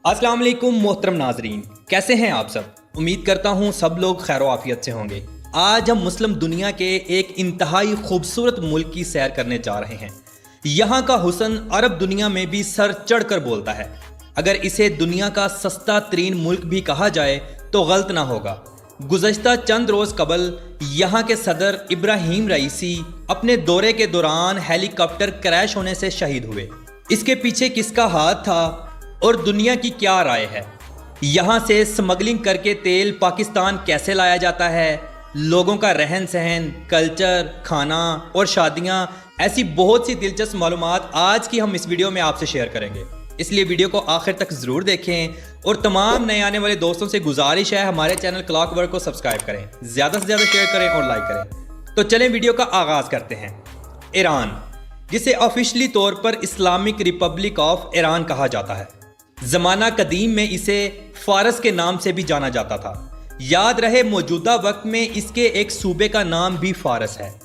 अस्सलाम वालेकुम मोहतरम नाजरीन, कैसे हैं आप सब। उम्मीद करता हूँ सब लोग खैर आफियत से होंगे। आज हम मुस्लिम दुनिया के एक इंतहाई खूबसूरत मुल्क की सैर करने जा रहे हैं। यहाँ का हुस्न अरब दुनिया में भी सर चढ़ कर बोलता है। अगर इसे दुनिया का सस्ता तरीन मुल्क भी कहा जाए तो गलत ना होगा। गुज़श्ता चंद रोज़ कबल यहाँ के सदर इब्राहिम रईसी अपने दौरे के दौरान हेलीकॉप्टर क्रैश होने से शहीद हुए। इसके पीछे किसका हाथ था और दुनिया की क्या राय है। यहाँ से स्मगलिंग करके तेल पाकिस्तान कैसे लाया जाता है, लोगों का रहन सहन, कल्चर, खाना और शादियाँ, ऐसी बहुत सी दिलचस्प मालूमात आज की हम इस वीडियो में आपसे शेयर करेंगे। इसलिए वीडियो को आखिर तक ज़रूर देखें और तमाम नए आने वाले दोस्तों से गुजारिश है हमारे चैनल क्लॉकवर्क को सब्सक्राइब करें, ज़्यादा से ज़्यादा शेयर करें और लाइक करें। तो चलें वीडियो का आगाज़ करते हैं। ईरान, जिसे ऑफिशियली तौर पर इस्लामिक रिपब्लिक ऑफ ईरान कहा जाता है, ज़माना कदीम में इसे फारस के नाम से भी जाना जाता था। याद रहे मौजूदा वक्त में इसके एक सूबे का नाम भी फारस है।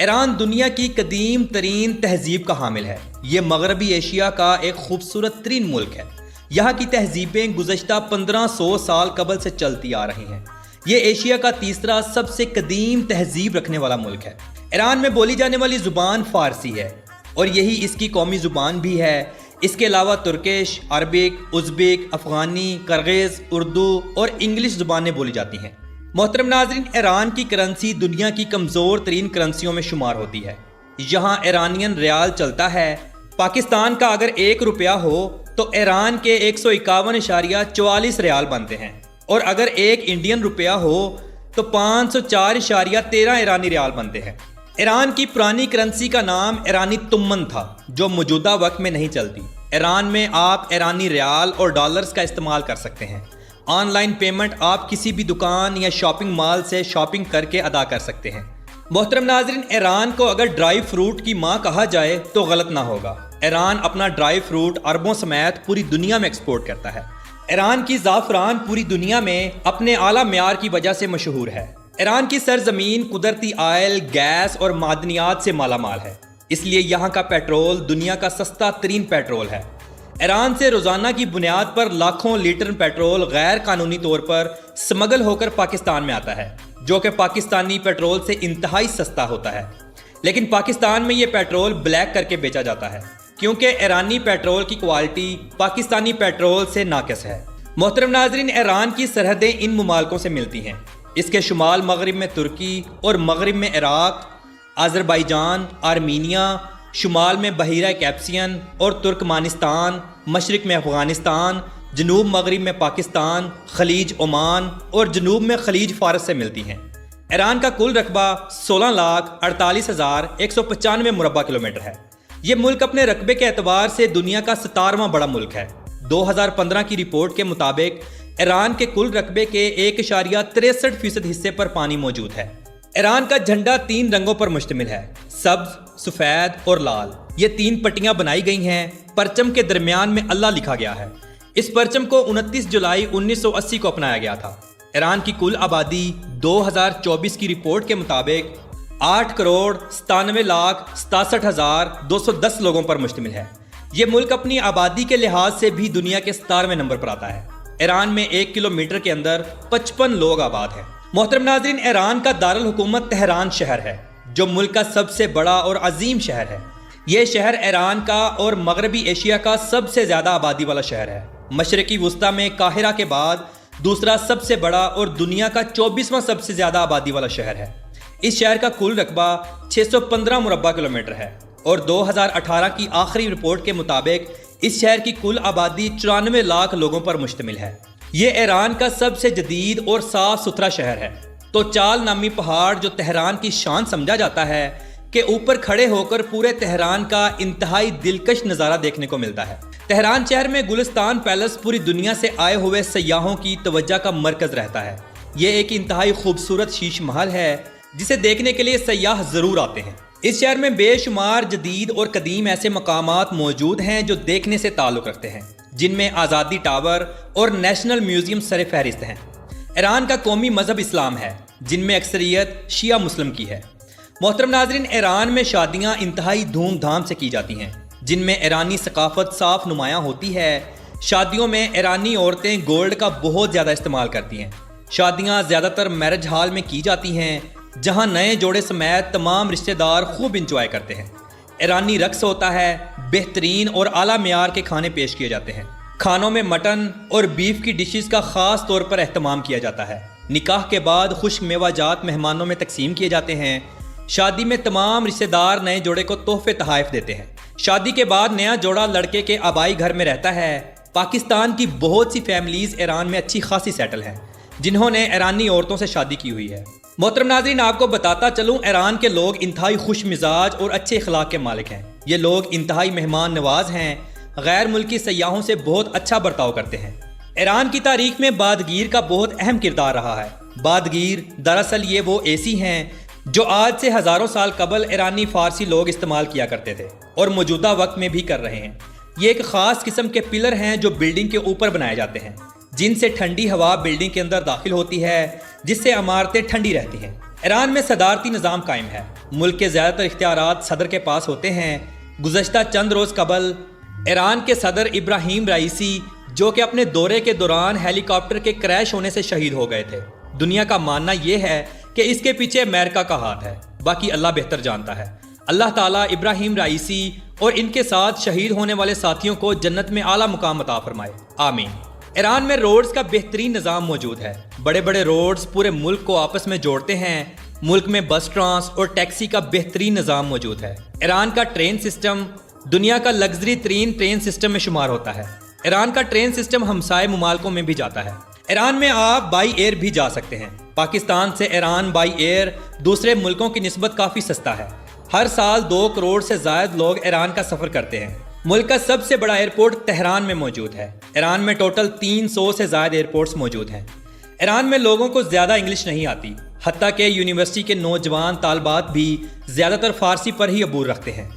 ईरान दुनिया की कदीम तरीन तहजीब का हामिल है। ये मगरबी एशिया का एक खूबसूरत तरीन मुल्क है। यहाँ की तहजीबें गुज़श्ता 1500 साल कबल से चलती आ रही हैं। ये एशिया का तीसरा सबसे कदीम तहजीब रखने वाला मुल्क है। ईरान में बोली जाने वाली ज़ुबान फ़ारसी है और यही इसकी कौमी ज़ुबान भी है। इसके अलावा तुर्किश, अरबिक, उज़्बेक, अफ़गानी, करगिज़, उर्दू और इंग्लिश ज़ुबानें बोली जाती हैं। मोहतरम नाज़रीन, ईरान की करेंसी दुनिया की कमज़ोर तरीन करेंसियों में शुमार होती है। यहाँ ईरानियन रियाल चलता है। पाकिस्तान का अगर 1 रुपया हो तो ईरान के 151.44 रियाल बनते हैं, और अगर 1 इंडियन रुपया हो तो 504.13 ईरानी रियाल बनते हैं। ईरान की पुरानी करेंसी का नाम ईरानी तुम्मन था, जो मौजूदा वक्त में नहीं चलती। ईरान में आप ईरानी रियाल और डॉलर्स का इस्तेमाल कर सकते हैं। ऑनलाइन पेमेंट आप किसी भी दुकान या शॉपिंग मॉल से शॉपिंग करके अदा कर सकते हैं। मोहतरम नाज़रीन, ईरान को अगर ड्राई फ्रूट की माँ कहा जाए तो गलत ना होगा। ईरान अपना ड्राई फ्रूट अरबों समेत पूरी दुनिया में एक्सपोर्ट करता है। ईरान की ज़ाफ़रान पूरी दुनिया में अपने आला म्यार की वजह से मशहूर है। ईरान की सरजमीन कुदरती आयल, गैस और मादनियात से मालामाल है, इसलिए यहाँ का पेट्रोल दुनिया का सस्ता तरीन पेट्रोल है। ईरान से रोज़ाना की बुनियाद पर लाखों लीटर पेट्रोल गैर कानूनी तौर पर स्मगल होकर पाकिस्तान में आता है, जो कि पाकिस्तानी पेट्रोल से इंतहाई सस्ता होता है। लेकिन पाकिस्तान में ये पेट्रोल ब्लैक करके बेचा जाता है, क्योंकि ईरानी पेट्रोल की क्वालिटी पाकिस्तानी पेट्रोल से नाकिस है। मोहतरम नाज़रीन, ईरान की सरहदें इन मुमालकों से मिलती हैं। इसके शुमाल मगरिब में तुर्की और मगरिब में इराक, अज़रबैजान, आर्मीनिया, शुमाल में बहीरा कैप्सियन और तुर्कमानिस्तान, मशरिक में अफ़गानिस्तान, जनूब मगरिब में पाकिस्तान, खलीज ओमान और जनूब में खलीज फ़ारस से मिलती हैं। ईरान का कुल रकबा 16,48,195 मुरबा किलोमीटर है। ये मुल्क अपने रकबे के एतबार से दुनिया का 17वां बड़ा मुल्क है। 2015 की रिपोर्ट के मुताबिक ईरान के कुल रकबे के 1.63% हिस्से पर पानी मौजूद है। ईरान का झंडा 3 रंगों पर मुश्तमिल है, सब्ज, सफ़ेद और लाल। ये 3 पट्टियां बनाई गई हैं। परचम के दरमियान में अल्लाह लिखा गया है। इस परचम को 29 जुलाई 1980 को अपनाया गया था। ईरान की कुल आबादी 2024 की रिपोर्ट के मुताबिक 8,97,67,210 लोगों पर मुश्तमिल है। ये मुल्क अपनी आबादी के लिहाज से भी दुनिया के 17वें नंबर पर आता है। ईरान में 1 किलोमीटर के अंदर 55 लोग आबाद हैं। मोहतरम नाज़रीन, ईरान का दारुल हुकूमत तेहरान शहर है, जो मुल्क का सबसे बड़ा और अजीम शहर है। यह शहर ईरान का और मगरबी एशिया का सबसे ज़्यादा आबादी वाला शहर है। मशरक़ी वुस्ता में काहिरा के बाद दूसरा सबसे बड़ा और दुनिया का 24वां सबसे ज़्यादा आबादी वाला शहर है। इस शहर का कुल रकबा 615 मुरबा किलोमीटर है और 2018 की आखिरी रिपोर्ट के मुताबिक इस शहर की कुल आबादी 94 लाख लोगों पर मुश्तमिल है। ये ईरान का सबसे जदीद और साफ सुथरा शहर है। तो चाल नामी पहाड़, जो तेहरान की शान समझा जाता है, के ऊपर खड़े होकर पूरे तेहरान का इंतहाई दिलकश नज़ारा देखने को मिलता है। तेहरान शहर में गुलिस्तान पैलेस पूरी दुनिया से आए हुए सयाहों की तवज्जो का मरकज़ रहता है। ये एक इंतहाई खूबसूरत शीश महल है, जिसे देखने के लिए सयाह ज़रूर आते हैं। इस शहर में बेशुमार जदीद और कदीम ऐसे मकामात मौजूद हैं जो देखने से ताल्लुक़ रखते हैं, जिनमें आज़ादी टावर और नेशनल म्यूज़ियम सर फहरिस्त हैं। ईरान का कौमी मज़हब इस्लाम है, जिनमें अक्सरियत शिया मुस्लिम की है। मोहतरम नाज़रीन, ईरान में शादियाँ इंतहाई धूमधाम से की जाती हैं, जिनमें ईरानी सकाफ़त साफ नुमायाँ होती है। شادیوں میں ایرانی عورتیں گولڈ کا بہت زیادہ استعمال کرتی ہیں۔ شادیاں زیادہ تر میرج ہال میں کی جاتی ہیں جہاں نئے جوڑے سمیت تمام رشتہ دار خوب انجوائے کرتے ہیں۔ ایرانی رقص ہوتا ہے، بہترین اور اعلیٰ معیار کے کھانے پیش کیے جاتے ہیں۔ کھانوں میں مٹن اور بیف کی ڈشز کا خاص طور پر اہتمام کیا جاتا ہے۔ نکاح کے بعد خشک میوہ جات مہمانوں میں تقسیم کیے جاتے ہیں۔ شادی میں تمام رشتہ دار نئے جوڑے کو تحفے تحائف دیتے ہیں۔ شادی کے بعد نیا جوڑا لڑکے کے آبائی گھر میں رہتا ہے۔ پاکستان کی بہت سی فیملیز ایران میں اچھی خاصی سیٹل ہیں جنہوں نے ایرانی عورتوں سے شادی کی ہوئی ہے۔ محترم ناظرین، آپ کو بتاتا چلوں، ایران کے لوگ انتہائی خوش مزاج اور اچھے اخلاق کے مالک ہیں۔ یہ لوگ انتہائی مہمان نواز ہیں، غیر ملکی سیاحوں سے بہت اچھا برتاؤ کرتے ہیں۔ ایران کی تاریخ میں بادگیر کا بہت اہم کردار رہا ہے۔ بادگیر دراصل یہ وہ اے سی ہیں جو آج سے ہزاروں سال قبل ایرانی فارسی لوگ استعمال کیا کرتے تھے اور موجودہ وقت میں بھی کر رہے ہیں۔ یہ ایک خاص قسم کے پلر ہیں جو بلڈنگ کے اوپر بنائے جاتے ہیں، جن سے ٹھنڈی ہوا بلڈنگ کے اندر داخل ہوتی ہے، جس سے عمارتیں ٹھنڈی رہتی ہیں۔ ایران میں صدارتی نظام قائم ہے۔ ملک کے زیادہ تر اختیارات صدر کے پاس ہوتے ہیں۔ گزشتہ چند روز قبل ایران کے صدر ابراہیم رئیسی، جو کہ اپنے دورے کے دوران ہیلی کاپٹر کے کریش ہونے سے شہید ہو گئے تھے۔ دنیا کا ماننا یہ ہے کہ اس کے پیچھے امریکہ کا ہاتھ ہے، باقی اللہ بہتر جانتا ہے۔ اللہ تعالیٰ ابراہیم رئیسی اور ان کے ساتھ شہید ہونے والے ساتھیوں کو جنت میں اعلیٰ مقام عطا فرمائے، آمین۔ ایران میں روڈز کا بہترین نظام موجود ہے۔ بڑے بڑے روڈز پورے ملک کو آپس میں جوڑتے ہیں۔ ملک میں بس ٹرانس اور ٹیکسی کا بہترین نظام موجود ہے۔ ایران کا ٹرین سسٹم دنیا کا لگژری ترین ٹرین سسٹم میں شمار ہوتا ہے۔ ایران کا ٹرین سسٹم ہمسائے ممالکوں میں بھی جاتا ہے۔ ایران میں آپ بائی ایئر بھی جا سکتے ہیں۔ پاکستان سے ایران بائی ایئر دوسرے ملکوں کی نسبت کافی سستا ہے۔ ہر سال 2 کروڑ سے زائد لوگ ایران کا سفر کرتے ہیں۔ ملک کا سب سے بڑا ایئرپورٹ تہران میں موجود ہے۔ ایران میں ٹوٹل 300 سے زائد ایئرپورٹس موجود ہیں۔ ایران میں لوگوں کو زیادہ انگلش نہیں آتی، حتیٰ کہ یونیورسٹی کے نوجوان طالبات بھی زیادہ تر فارسی پر ہی عبور رکھتے ہیں۔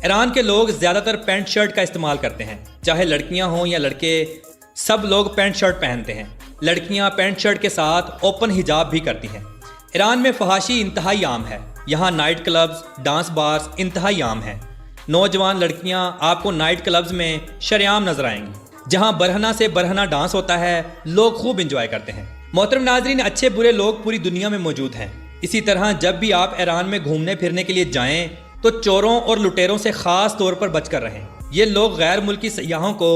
ایران کے لوگ زیادہ تر پینٹ شرٹ کا استعمال کرتے ہیں، چاہے لڑکیاں ہوں یا لڑکے، سب لوگ پینٹ شرٹ پہنتے ہیں۔ لڑکیاں پینٹ شرٹ کے ساتھ اوپن حجاب بھی کرتی ہیں۔ ایران میں فحاشی انتہائی عام ہے۔ یہاں نائٹ کلبز، ڈانس بارز انتہائی عام ہیں۔ نوجوان لڑکیاں آپ کو نائٹ کلبز میں شریعام نظر آئیں گی، جہاں برہنہ سے برہنہ ڈانس ہوتا ہے، لوگ خوب انجوائے کرتے ہیں۔ محترم ناظرین، اچھے برے لوگ پوری دنیا میں موجود ہیں۔ اسی طرح جب بھی آپ ایران میں گھومنے پھرنے کے لیے جائیں تو چوروں اور لٹیروں سے خاص طور پر بچ کر رہیں۔ یہ لوگ غیر ملکی سیاحوں کو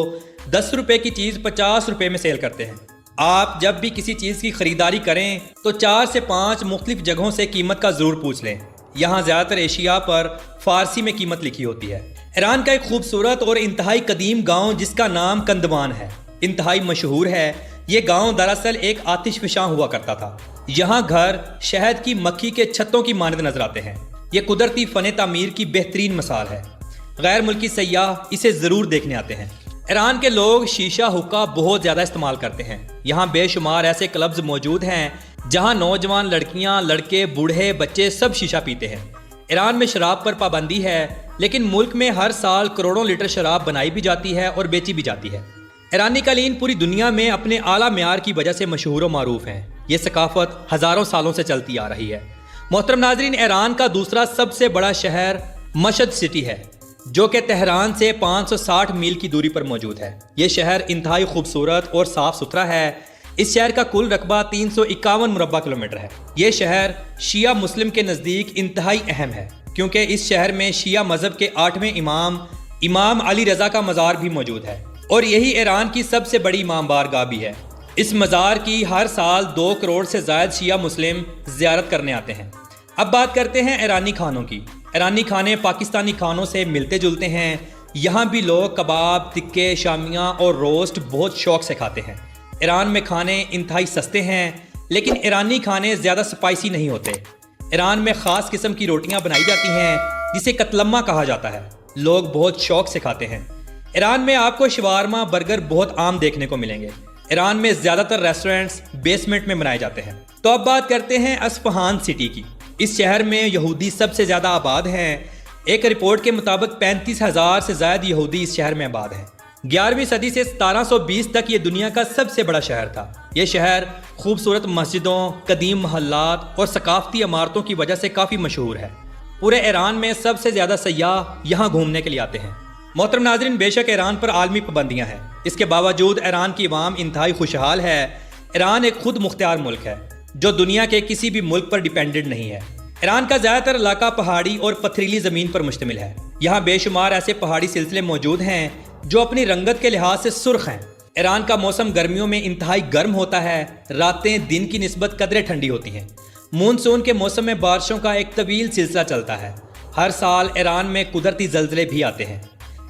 10 روپے کی چیز 50 روپے میں سیل کرتے ہیں۔ آپ جب بھی کسی چیز کی خریداری کریں تو 4 سے 5 مختلف جگہوں سے قیمت کا ضرور پوچھ لیں۔ یہاں زیادہ تر اشیاء پر فارسی میں قیمت لکھی ہوتی ہے۔ ایران کا ایک خوبصورت اور انتہائی قدیم گاؤں جس کا نام کندوان ہے، انتہائی مشہور ہے۔ یہ گاؤں دراصل ایک آتش فشاں ہوا کرتا تھا۔ یہاں گھر شہد کی مکھی کے چھتوں کی مانند نظر آتے ہیں۔ یہ قدرتی فن تعمیر کی بہترین مثال ہے۔ غیر ملکی سیاح اسے ضرور دیکھنے آتے ہیں۔ ایران کے لوگ شیشہ حقہ بہت زیادہ استعمال کرتے ہیں۔ یہاں بے شمار ایسے کلبز موجود ہیں جہاں نوجوان لڑکیاں، لڑکے، بوڑھے، بچے سب شیشہ پیتے ہیں۔ ایران میں شراب پر پابندی ہے، لیکن ملک میں ہر سال کروڑوں لیٹر شراب بنائی بھی جاتی ہے اور بیچی بھی جاتی ہے۔ ایرانی قالین پوری دنیا میں اپنے اعلیٰ معیار کی وجہ سے مشہور و معروف ہیں۔ یہ ثقافت ہزاروں سالوں سے چلتی آ رہی ہے۔ محترم ناظرین، ایران کا دوسرا سب سے بڑا شہر مشہد سٹی ہے، جو کہ تہران سے 560 میل کی دوری پر موجود ہے۔ یہ شہر انتہائی خوبصورت اور صاف ستھرا ہے۔ اس شہر کا کل رقبہ 351 مربع کلومیٹر ہے۔ یہ شہر شیعہ مسلم کے نزدیک انتہائی اہم ہے، کیونکہ اس شہر میں شیعہ مذہب کے 8ویں امام علی رضا کا مزار بھی موجود ہے، اور یہی ایران کی سب سے بڑی امام بارگاہ بھی ہے۔ اس مزار کی ہر سال 2 کروڑ سے زائد شیعہ مسلم زیارت کرنے آتے ہیں۔ اب بات کرتے ہیں ایرانی کھانوں کی۔ ایرانی کھانے پاکستانی کھانوں سے ملتے جلتے ہیں۔ یہاں بھی لوگ کباب، تکے، شامیاں اور روسٹ بہت شوق سے کھاتے ہیں۔ ایران میں کھانے انتہائی سستے ہیں، لیکن ایرانی کھانے زیادہ سپائسی نہیں ہوتے۔ ایران میں خاص قسم کی روٹیاں بنائی جاتی ہیں جسے کتلمہ کہا جاتا ہے۔ لوگ بہت شوق سے کھاتے ہیں۔ ایران میں آپ کو شوارما، برگر بہت عام دیکھنے کو ملیں گے۔ ایران میں زیادہ تر ریسٹورنٹس بیسمنٹ میں بنائے جاتے ہیں۔ تو اب بات کرتے ہیں اصفہان سٹی کی۔ اس شہر میں یہودی سب سے زیادہ آباد ہیں۔ ایک رپورٹ کے مطابق 35,000 سے زائد یہودی اس شہر میں آباد ہیں۔ 11ویں صدی سے 1720 تک یہ دنیا کا سب سے بڑا شہر تھا۔ یہ شہر خوبصورت مسجدوں، قدیم محلات اور ثقافتی عمارتوں کی وجہ سے کافی مشہور ہے۔ پورے ایران میں سب سے زیادہ سیاح یہاں گھومنے کے لیے آتے ہیں۔ मोहतरम नाज़रीन, बेशक ईरान पर आलमी पाबंदियाँ हैं, इसके बावजूद ईरान की अवाम इंतहाई खुशहाल है। ईरान एक खुद मुख्तियार मुल्क है जो दुनिया के किसी भी मुल्क पर डिपेंडेंट नहीं है। ईरान का ज़्यादातर इलाका पहाड़ी और पथरीली ज़मीन पर मुश्तमिल है। यहाँ बेशुमार ऐसे पहाड़ी सिलसिले मौजूद हैं जो अपनी रंगत के लिहाज से सुर्ख हैं। ईरान का मौसम गर्मियों में इंतहाई गर्म होता है, रातें दिन की निस्बत कदरे ठंडी होती हैं। मानसून के मौसम में बारिशों का एक तवील सिलसिला चलता है। हर साल ईरान में कुदरती ज़लज़ले भी आते हैं।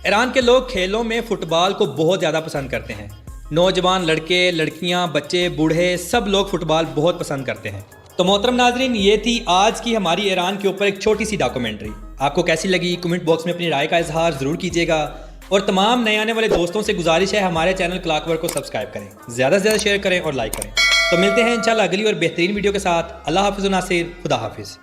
ईरान के लोग खेलों में फ़ुटबॉल को बहुत ज़्यादा पसंद करते हैं। नौजवान लड़के लड़कियां बच्चे बूढ़े सब लोग फ़ुटबॉल बहुत पसंद करते हैं। तो मोहतरम नाज़रीन, ये थी आज की हमारी ईरान के ऊपर एक छोटी सी डॉक्यूमेंट्री। आपको कैसी लगी कमेंट बॉक्स में अपनी राय का इजहार ज़रूर कीजिएगा और तमाम नए आने वाले दोस्तों से गुजारिश है हमारे चैनल क्लॉकवर्क को सब्सक्राइब करें, ज़्यादा से ज़्यादा शेयर करें और लाइक करें। तो मिलते हैं इंशाल्लाह अगली और बेहतरीन वीडियो के साथ। अल्लाह हाफ़िज़ नासिर, खुदा हाफ़िज़।